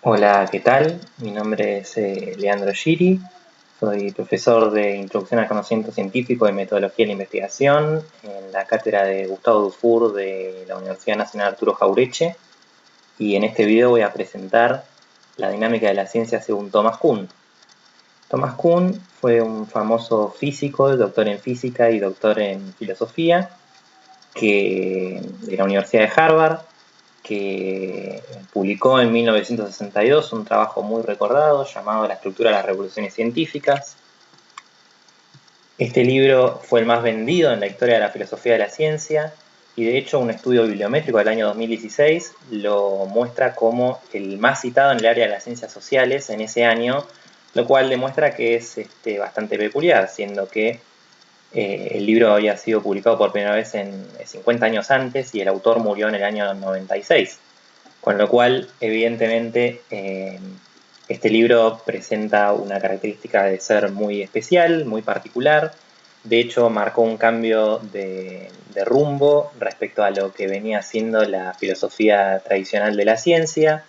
Hola, ¿qué tal? Mi nombre es Leandro Giri, soy profesor de Introducción al Conocimiento Científico y Metodología de la Investigación en la cátedra de Gustavo Dufour de la Universidad Nacional Arturo Jauretche, y en este video voy a presentar la dinámica de la ciencia según Thomas Kuhn. Thomas Kuhn fue un famoso físico, doctor en física y doctor en filosofía de la Universidad de Harvard, que publicó en 1962 un trabajo muy recordado llamado La estructura de las revoluciones científicas. Este libro fue el más vendido en la historia de la filosofía de la ciencia, y de hecho un estudio bibliométrico del año 2016 lo muestra como el más citado en el área de las ciencias sociales en ese año, lo cual demuestra que es bastante peculiar, siendo que el libro había sido publicado por primera vez en 50 años antes y el autor murió en el año 96. Con lo cual, evidentemente, este libro presenta una característica de ser muy especial, muy particular. De hecho, marcó un cambio de rumbo respecto a lo que venía siendo la filosofía tradicional de la ciencia,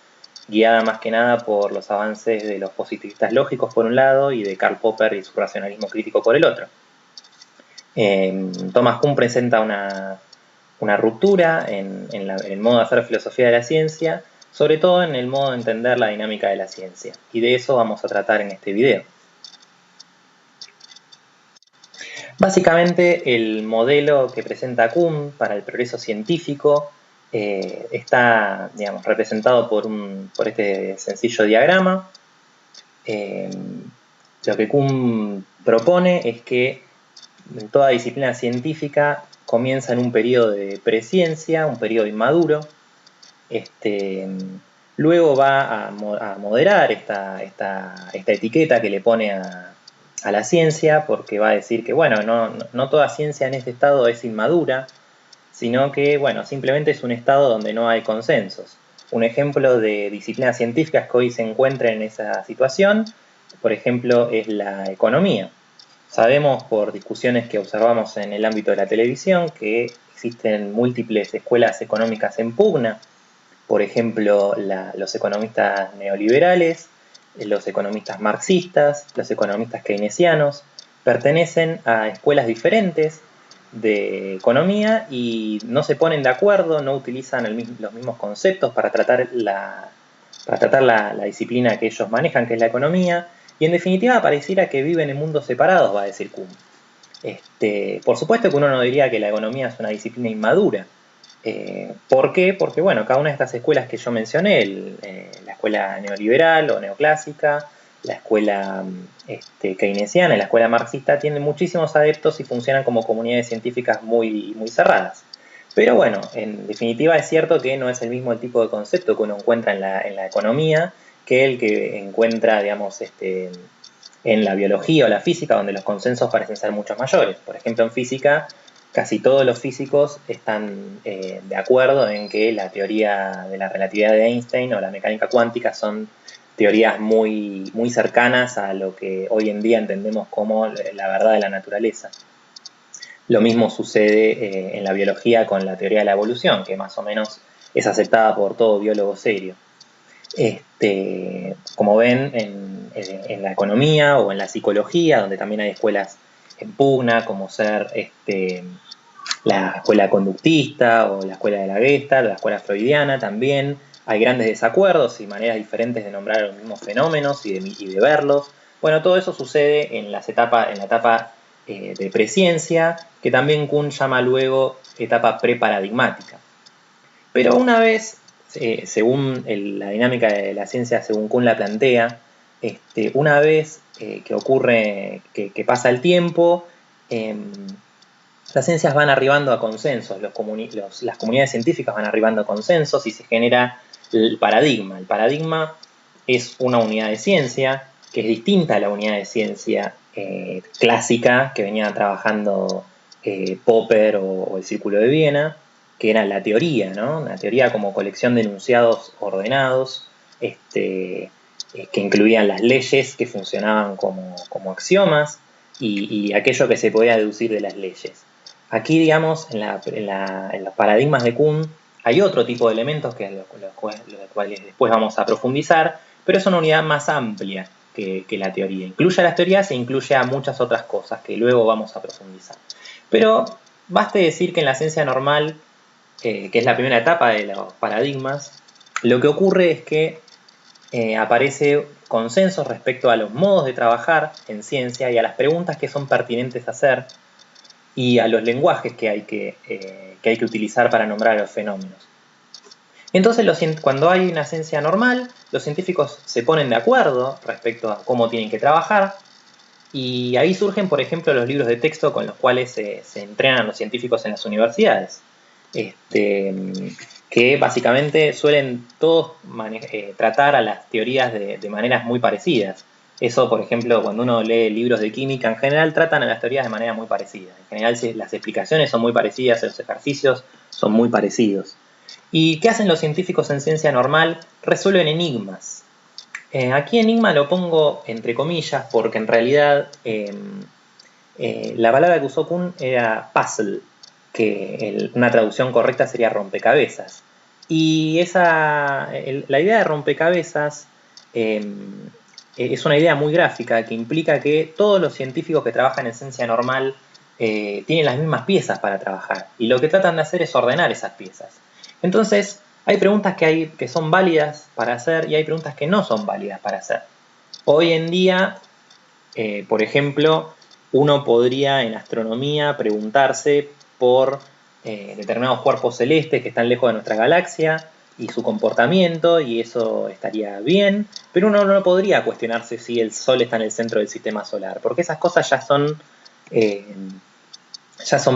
guiada más que nada por los avances de los positivistas lógicos por un lado y de Karl Popper y su racionalismo crítico por el otro. Thomas Kuhn presenta una ruptura en el modo de hacer filosofía de la ciencia, sobre todo en el modo de entender la dinámica de la ciencia, y de eso vamos a tratar en este video. Básicamente, el modelo que presenta Kuhn para el progreso científico está, digamos, representado por este sencillo diagrama. Lo que Kuhn propone es que toda disciplina científica comienza en un periodo de presciencia, un periodo inmaduro. Luego va a moderar esta etiqueta que le pone a la ciencia, porque va a decir que, bueno, no toda ciencia en este estado es inmadura, sino que, bueno, simplemente es un estado donde no hay consensos. Un ejemplo de disciplinas científicas que hoy se encuentran en esa situación, por ejemplo, es la economía. Sabemos por discusiones que observamos en el ámbito de la televisión que existen múltiples escuelas económicas en pugna. Por ejemplo, los economistas neoliberales, los economistas marxistas, los economistas keynesianos, pertenecen a escuelas diferentes de economía y no se ponen de acuerdo, no utilizan los mismos conceptos para tratar la disciplina que ellos manejan, que es la economía, y en definitiva pareciera que viven en mundos separados, va a decir Kuhn. Por supuesto que uno no diría que la economía es una disciplina inmadura. ¿Por qué? Porque, bueno, cada una de estas escuelas que yo mencioné, la escuela neoliberal o neoclásica, la escuela keynesiana y la escuela marxista, tienen muchísimos adeptos y funcionan como comunidades científicas muy, muy cerradas. Pero bueno, en definitiva es cierto que no es el mismo tipo de concepto que uno encuentra en la economía que el que encuentra, digamos, en la biología o la física, donde los consensos parecen ser mucho mayores. Por ejemplo, en física, casi todos los físicos están de acuerdo en que la teoría de la relatividad de Einstein o la mecánica cuántica son teorías muy, muy cercanas a lo que hoy en día entendemos como la verdad de la naturaleza. Lo mismo sucede en la biología con la teoría de la evolución, que más o menos es aceptada por todo biólogo serio. Como ven, en la economía o en la psicología, donde también hay escuelas en pugna, como ser la escuela conductista o la escuela de la Gestalt, la escuela freudiana, también hay grandes desacuerdos y maneras diferentes de nombrar los mismos fenómenos y de verlos. Bueno, todo eso sucede en la etapa de presciencia, que también Kuhn llama luego etapa preparadigmática. Pero una vez, según la dinámica de la ciencia, según Kuhn la plantea, una vez que ocurre, que pasa el tiempo, las ciencias van arribando a consensos, las comunidades científicas van arribando a consensos y se genera el paradigma. El paradigma es una unidad de ciencia que es distinta a la unidad de ciencia clásica que venía trabajando Popper o el Círculo de Viena, que era la teoría, ¿no? La teoría como colección de enunciados ordenados, que incluían las leyes que funcionaban como axiomas y aquello que se podía deducir de las leyes. Aquí, digamos, en los paradigmas de Kuhn, Hay otro tipo de elementos que los cuales después vamos a profundizar, pero es una unidad más amplia que la teoría. Incluye a las teorías e incluye a muchas otras cosas que luego vamos a profundizar. Pero baste decir que en la ciencia normal, que es la primera etapa de los paradigmas, lo que ocurre es que aparece consenso respecto a los modos de trabajar en ciencia y a las preguntas que son pertinentes a hacer y a los lenguajes que hay que utilizar para nombrar a los fenómenos. Entonces, cuando hay una ciencia normal, los científicos se ponen de acuerdo respecto a cómo tienen que trabajar, y ahí surgen, por ejemplo, los libros de texto con los cuales se entrenan a los científicos en las universidades, que básicamente suelen todos tratar a las teorías de maneras muy parecidas. Eso, por ejemplo, cuando uno lee libros de química, en general tratan a las teorías de manera muy parecida. En general las explicaciones son muy parecidas, los ejercicios son muy parecidos. ¿Y qué hacen los científicos en ciencia normal? Resuelven enigmas. Aquí enigma lo pongo entre comillas porque en realidad la palabra que usó Kuhn era puzzle, que una traducción correcta sería rompecabezas. Y la idea de rompecabezas es una idea muy gráfica que implica que todos los científicos que trabajan en ciencia normal tienen las mismas piezas para trabajar y lo que tratan de hacer es ordenar esas piezas. Entonces, hay preguntas que son válidas para hacer y hay preguntas que no son válidas para hacer. Hoy en día, por ejemplo, uno podría en astronomía preguntarse por determinados cuerpos celestes que están lejos de nuestra galaxia y su comportamiento, y eso estaría bien, pero uno no podría cuestionarse si el Sol está en el centro del sistema solar, porque esas cosas ya son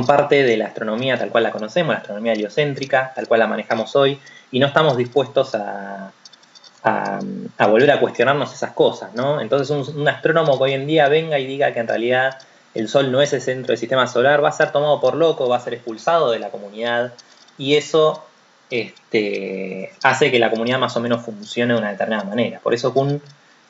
parte de la astronomía tal cual la conocemos, la astronomía heliocéntrica, tal cual la manejamos hoy, y no estamos dispuestos a volver a cuestionarnos esas cosas, ¿no? Entonces un astrónomo que hoy en día venga y diga que en realidad el Sol no es el centro del sistema solar va a ser tomado por loco, va a ser expulsado de la comunidad, y eso hace que la comunidad más o menos funcione de una determinada manera. Por eso Kuhn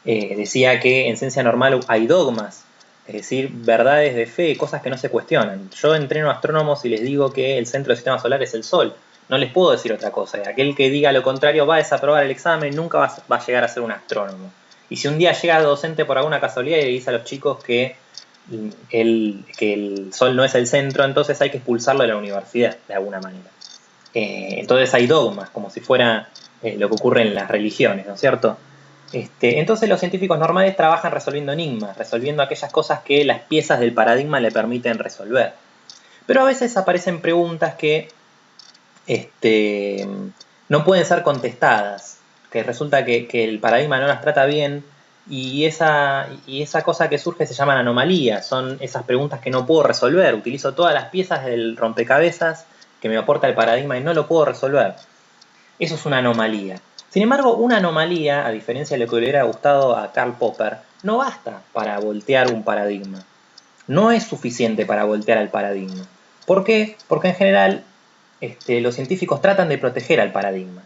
decía que en ciencia normal hay dogmas, es decir, verdades de fe, cosas que no se cuestionan. Yo entreno a astrónomos y les digo que el centro del sistema solar es el Sol. No les puedo decir otra cosa. Y aquel que diga lo contrario va a desaprobar el examen, nunca va a llegar a ser un astrónomo. Y si un día llega docente por alguna casualidad y le dice a los chicos que el Sol no es el centro, entonces hay que expulsarlo de la universidad, de alguna manera. Entonces hay dogmas, como si fuera lo que ocurre en las religiones, ¿no es cierto? Entonces los científicos normales trabajan resolviendo enigmas, resolviendo aquellas cosas que las piezas del paradigma le permiten resolver. Pero a veces aparecen preguntas que no pueden ser contestadas, que resulta que el paradigma no las trata bien, y esa cosa que surge se llaman anomalías, son esas preguntas que no puedo resolver, utilizo todas las piezas del rompecabezas que me aporta el paradigma y no lo puedo resolver. Eso es una anomalía. Sin embargo, una anomalía, a diferencia de lo que le hubiera gustado a Karl Popper, no basta para voltear un paradigma. No es suficiente para voltear al paradigma. ¿Por qué? Porque en general los científicos tratan de proteger al paradigma.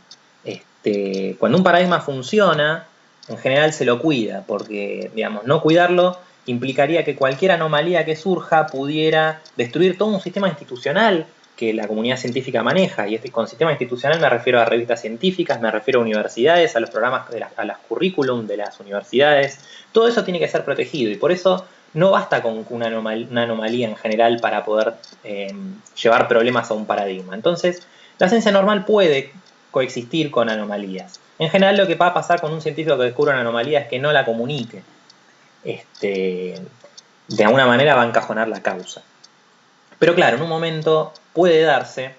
Cuando un paradigma funciona, en general se lo cuida, porque digamos, no cuidarlo implicaría que cualquier anomalía que surja pudiera destruir todo un sistema institucional que la comunidad científica maneja. Y con sistema institucional me refiero a revistas científicas, me refiero a universidades, a los programas, a las currículum de las universidades. Todo eso tiene que ser protegido y por eso no basta con una anomalía en general para poder llevar problemas a un paradigma. Entonces, la ciencia normal puede coexistir con anomalías. En general lo que va a pasar con un científico que descubre una anomalía es que no la comunique. De alguna manera va a encajonar la causa. Pero claro, en un momento puede darse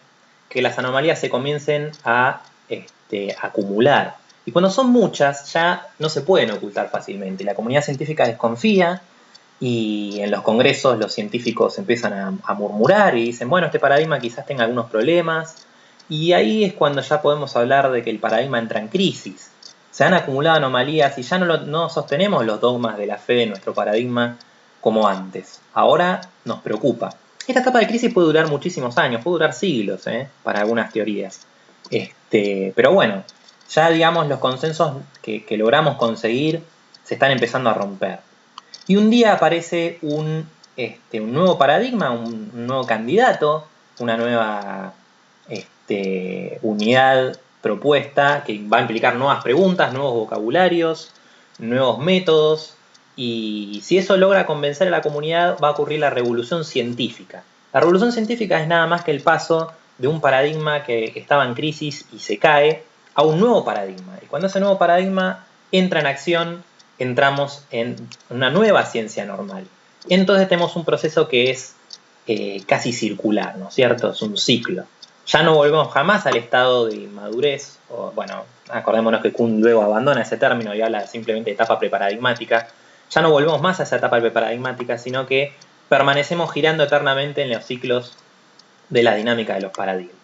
que las anomalías se comiencen a acumular. Y cuando son muchas, ya no se pueden ocultar fácilmente. La comunidad científica desconfía y en los congresos los científicos empiezan a murmurar y dicen, bueno, este paradigma quizás tenga algunos problemas. Y ahí es cuando ya podemos hablar de que el paradigma entra en crisis. Se han acumulado anomalías y ya no sostenemos los dogmas de la fe de nuestro paradigma como antes. Ahora nos preocupa. Esta etapa de crisis puede durar muchísimos años, puede durar siglos, para algunas teorías. Pero bueno, ya digamos los consensos que logramos conseguir se están empezando a romper. Y un día aparece un nuevo paradigma, un nuevo candidato, una nueva unidad propuesta que va a implicar nuevas preguntas, nuevos vocabularios, nuevos métodos, y si eso logra convencer a la comunidad va a ocurrir la revolución científica. La revolución científica es nada más que el paso de un paradigma que estaba en crisis y se cae a un nuevo paradigma. Y cuando ese nuevo paradigma entra en acción, entramos en una nueva ciencia normal. Entonces tenemos un proceso que es casi circular, ¿no es cierto? Es un ciclo. Ya no volvemos jamás al estado de inmadurez, o bueno, acordémonos que Kuhn luego abandona ese término y habla simplemente de etapa preparadigmática. Ya no volvemos más a esa etapa preparadigmática, sino que permanecemos girando eternamente en los ciclos de la dinámica de los paradigmas.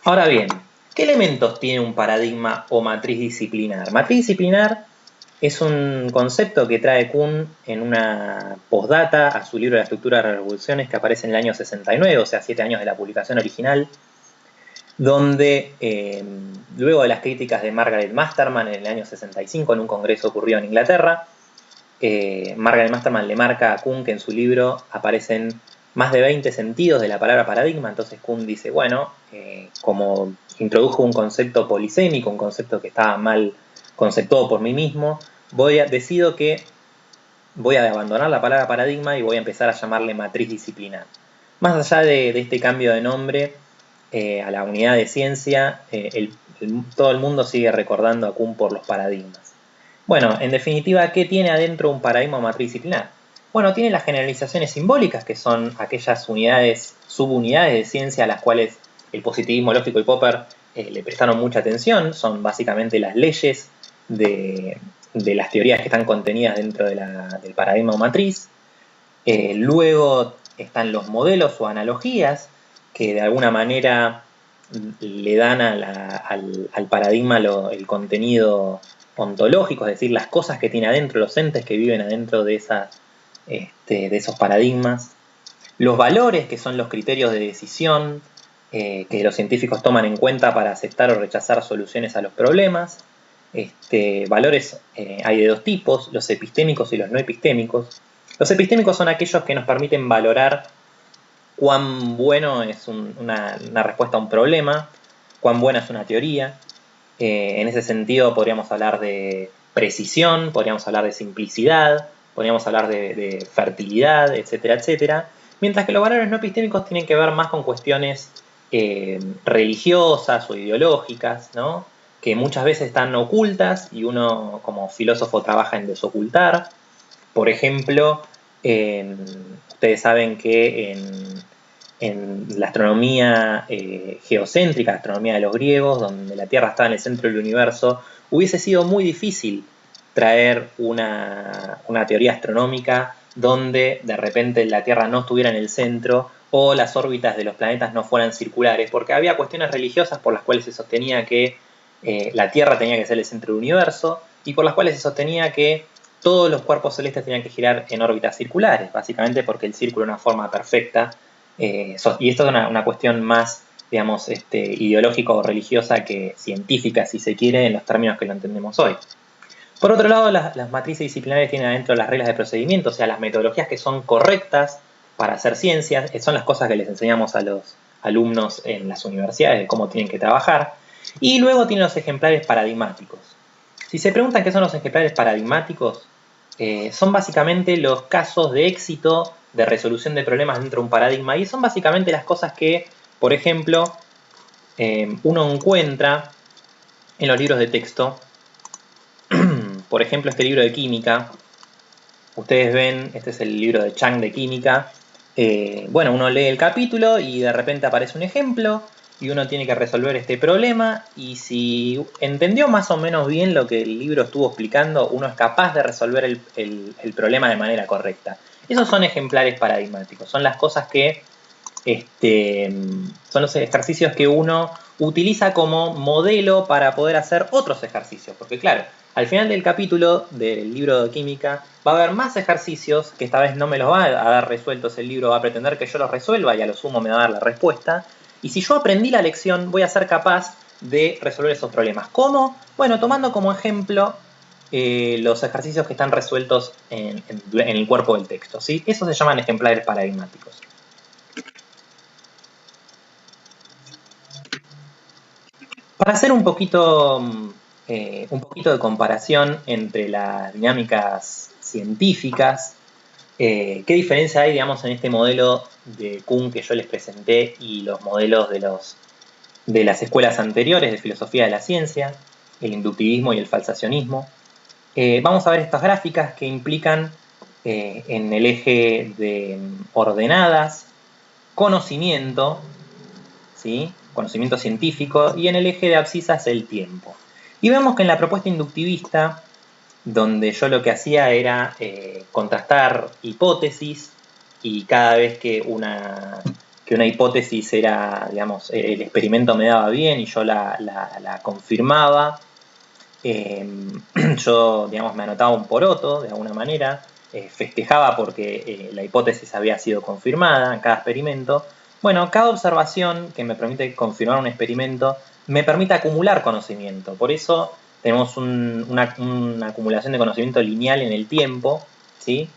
Ahora bien, ¿qué elementos tiene un paradigma o matriz disciplinar? Matriz disciplinar es un concepto que trae Kuhn en una postdata a su libro La estructura de las revoluciones, que aparece en el año 69, o sea, 7 años de la publicación original, donde luego de las críticas de Margaret Masterman en el año 65 en un congreso ocurrido en Inglaterra, Margaret Masterman le marca a Kuhn que en su libro aparecen más de 20 sentidos de la palabra paradigma. Entonces Kuhn dice, bueno, como introdujo un concepto polisémico, un concepto que estaba mal conceptuado por mí mismo, decido que voy a abandonar la palabra paradigma y voy a empezar a llamarle matriz disciplinar. Más allá de este cambio de nombre a la unidad de ciencia, todo el mundo sigue recordando a Kuhn por los paradigmas. Bueno, en definitiva, ¿qué tiene adentro un paradigma o matriz disciplinar? Bueno, tiene las generalizaciones simbólicas, que son aquellas unidades, subunidades de ciencia a las cuales el positivismo lógico y Popper le prestaron mucha atención. Son básicamente las leyes de las teorías que están contenidas dentro del paradigma o matriz. Luego están los modelos o analogías que de alguna manera le dan al paradigma el contenido ontológico, es decir, las cosas que tiene adentro, los entes que viven adentro de esos paradigmas. Los valores, que son los criterios de decisión que los científicos toman en cuenta para aceptar o rechazar soluciones a los problemas. Valores hay de dos tipos, los epistémicos y los no epistémicos. Los epistémicos son aquellos que nos permiten valorar cuán bueno es una respuesta a un problema, cuán buena es una teoría. En ese sentido podríamos hablar de precisión, podríamos hablar de simplicidad, podríamos hablar de fertilidad, etcétera, etcétera. Mientras que los valores no epistémicos tienen que ver más con cuestiones religiosas o ideológicas, ¿no? Que muchas veces están ocultas y uno como filósofo trabaja en desocultar. Por ejemplo, ustedes saben que en la astronomía geocéntrica, la astronomía de los griegos, donde la Tierra estaba en el centro del universo, hubiese sido muy difícil traer una teoría astronómica donde de repente la Tierra no estuviera en el centro o las órbitas de los planetas no fueran circulares, porque había cuestiones religiosas por las cuales se sostenía que la Tierra tenía que ser el centro del universo y por las cuales se sostenía que todos los cuerpos celestes tenían que girar en órbitas circulares, básicamente porque el círculo era una forma perfecta. Y esto es una cuestión más, digamos, ideológica o religiosa que científica, si se quiere, en los términos que lo entendemos hoy. Por otro lado, las matrices disciplinares tienen adentro las reglas de procedimiento, o sea, las metodologías que son correctas para hacer ciencias, son las cosas que les enseñamos a los alumnos en las universidades, de cómo tienen que trabajar. Y luego tienen los ejemplares paradigmáticos. Si se preguntan qué son los ejemplares paradigmáticos, son básicamente los casos de éxito de resolución de problemas dentro de un paradigma, y son básicamente las cosas que, por ejemplo, uno encuentra en los libros de texto. Por ejemplo, este libro de química, ustedes ven, este es el libro de Chang de química. Bueno, uno lee el capítulo y de repente aparece un ejemplo y uno tiene que resolver este problema, y si entendió más o menos bien lo que el libro estuvo explicando, uno es capaz de resolver el problema de manera correcta. Esos son ejemplares paradigmáticos, son las cosas que son los ejercicios que uno utiliza como modelo para poder hacer otros ejercicios, porque claro, al final del capítulo del libro de química va a haber más ejercicios que esta vez no me los va a dar resueltos el libro, va a pretender que yo los resuelva y a lo sumo me va a dar la respuesta. Y si yo aprendí la lección, voy a ser capaz de resolver esos problemas. ¿Cómo? Bueno, tomando como ejemplo los ejercicios que están resueltos en el cuerpo del texto, ¿sí? Esos se llaman ejemplares paradigmáticos. Para hacer un poquito de comparación entre las dinámicas científicas, ¿qué diferencia hay, digamos, en este modelo de Kuhn que yo les presenté y los modelos de las escuelas anteriores de filosofía de la ciencia, el inductivismo y el falsacionismo? Vamos a ver estas gráficas que implican en el eje de ordenadas, conocimiento, ¿sí? Conocimiento científico, y en el eje de abscisas el tiempo. Y vemos que en la propuesta inductivista, donde yo lo que hacía era contrastar hipótesis, y cada vez que una hipótesis era, digamos, el experimento me daba bien y yo la confirmaba, yo, digamos, me anotaba un poroto de alguna manera, festejaba porque la hipótesis había sido confirmada en cada experimento. Bueno, cada observación que me permite confirmar un experimento me permite acumular conocimiento. Por eso tenemos una acumulación de conocimiento lineal en el tiempo, ¿sí?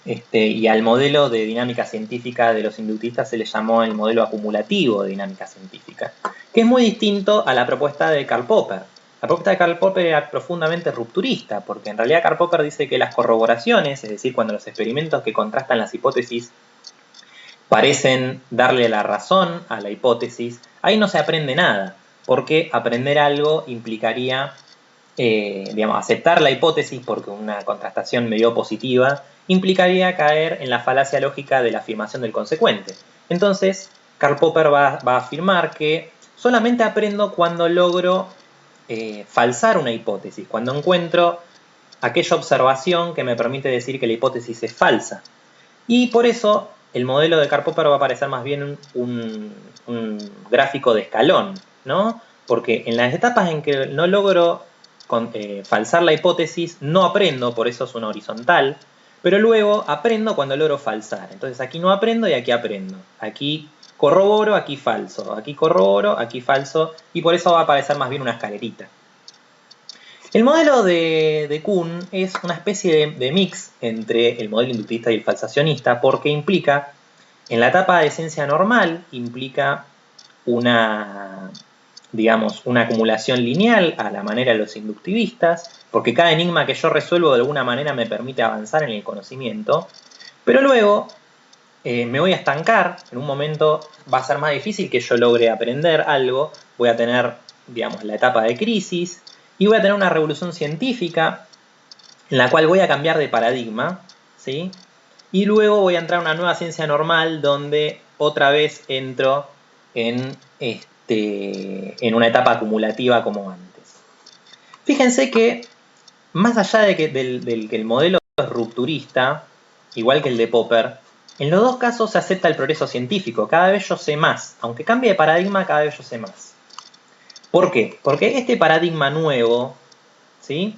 Y al modelo de dinámica científica de los inductistas se le llamó el modelo acumulativo de dinámica científica, que es muy distinto a la propuesta de Karl Popper. La propuesta de Karl Popper era profundamente rupturista, porque en realidad Karl Popper dice que las corroboraciones, es decir, cuando los experimentos que contrastan las hipótesis parecen darle la razón a la hipótesis, ahí no se aprende nada, porque aprender algo implicaría, digamos, aceptar la hipótesis porque una contrastación me dio positiva, implicaría caer en la falacia lógica de la afirmación del consecuente. Entonces, Karl Popper va a afirmar que solamente aprendo cuando logro falsar una hipótesis, cuando encuentro aquella observación que me permite decir que la hipótesis es falsa. Y por eso el modelo de Karl Popper va a parecer más bien un gráfico de escalón, ¿no? Porque en las etapas en que no logro falsar la hipótesis, no aprendo, por eso es una horizontal, pero luego aprendo cuando logro falsar. Entonces aquí no aprendo y aquí aprendo. Aquí corroboro, aquí falso. Aquí corroboro, aquí falso. Y por eso va a parecer más bien una escalerita. El modelo de Kuhn es una especie de mix entre el modelo inductivista y el falsacionista, porque implica, en la etapa de ciencia normal, implica una, digamos, una acumulación lineal a la manera de los inductivistas, porque cada enigma que yo resuelvo de alguna manera me permite avanzar en el conocimiento, pero luego me voy a estancar, en un momento va a ser más difícil que yo logre aprender algo, voy a tener, digamos, la etapa de crisis, y voy a tener una revolución científica en la cual voy a cambiar de paradigma, ¿sí? Y luego voy a entrar a una nueva ciencia normal donde otra vez entro en una etapa acumulativa como antes. Fíjense que, más allá de que, del que el modelo es rupturista, igual que el de Popper, en los dos casos se acepta el progreso científico. Cada vez yo sé más. Aunque cambie de paradigma, cada vez yo sé más. ¿Por qué? Porque este paradigma nuevo, ¿sí?,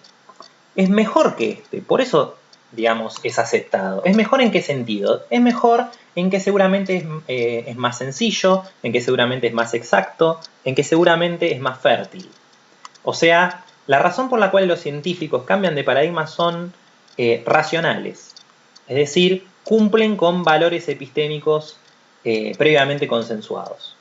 es mejor que este. Por eso, digamos, es aceptado. ¿Es mejor en qué sentido? Es mejor en que seguramente es más sencillo, en que seguramente es más exacto, en que seguramente es más fértil. O sea, la razón por la cual los científicos cambian de paradigma son racionales. Es decir, cumplen con valores epistémicos previamente consensuados.